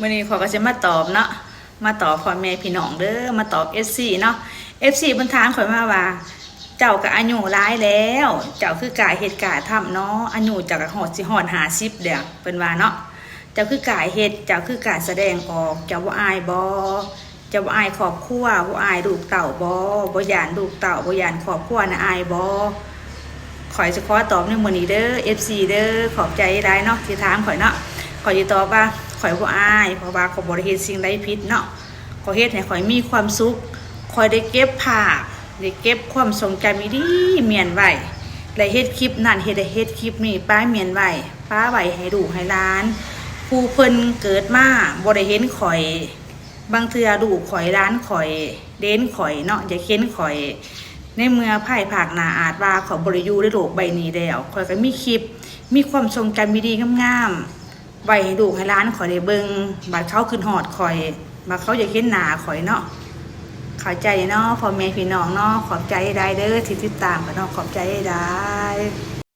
วันนี้ขอก็จะมาตอบเนาะมาตอบพ่อแม่พี่น้องเด้อมาตอบเนาะบนทางข่อยมาว่าเจ้ากับอายุร้ายแล้วเจ้าคือกายเหตุกายทำเนาะอายุเจ้ากับหอดสิหอด50เดี๋ยวเป็นว่าเนาะเจ้าคือกายเหตุเจ้าคือกายแสดงออกเจ้าว่าอายบ่เจ้าว่าอายครอบครัวว่าอายลูกเต่าบ่ยานลูกเต่าบ่ยานครอบครัวนะอายบ่ข่อยจะขอตอบในมื้อนี้เด้อ FC เด้อขอบใจได้เนาะที่ถามข่อยเนาะข่อยจะตอบว่าข่อยบ่อายเพราะว่าข่อยบ่ได้เฮ็ดสิ่งใดผิดเนาะข่อยเฮ็ดให้ข่อยมีความสุขข่อยได้เก็บภาพได้เก็บความทรงจำดีเมียนไว้และเฮ็ดคลิปนั่นเฮ็ดคลิปนี้ป้าเมียนไว้ป้าไว้ให้ลูกให้หลานผู้เพิ่นเกิดมาบ่ได้เห็นข่อยบางเทื่อลูกข่อยหลานข่อยเด่นข่อยเนาะอย่าเค้นข่อยในเมื่อไผ่ภาคหน้าอาจว่าข่อยบ่ได้อยู่ในโลกใบนี้แล้วข่อยก็มีคลิปมีความทรงจำดีๆงามๆไว้ให้ลูกให้หลานข่อยได้เบิ่งบัดเขาขึ้นฮอดข่อยบัดเขาอยากเห็นหน้าข่อยเนาะเข้าใจเนาะพ่อแม่พี่น้องเนาะขอบใจได้เด้อที่ติดตามกันเนาะขอบใจได้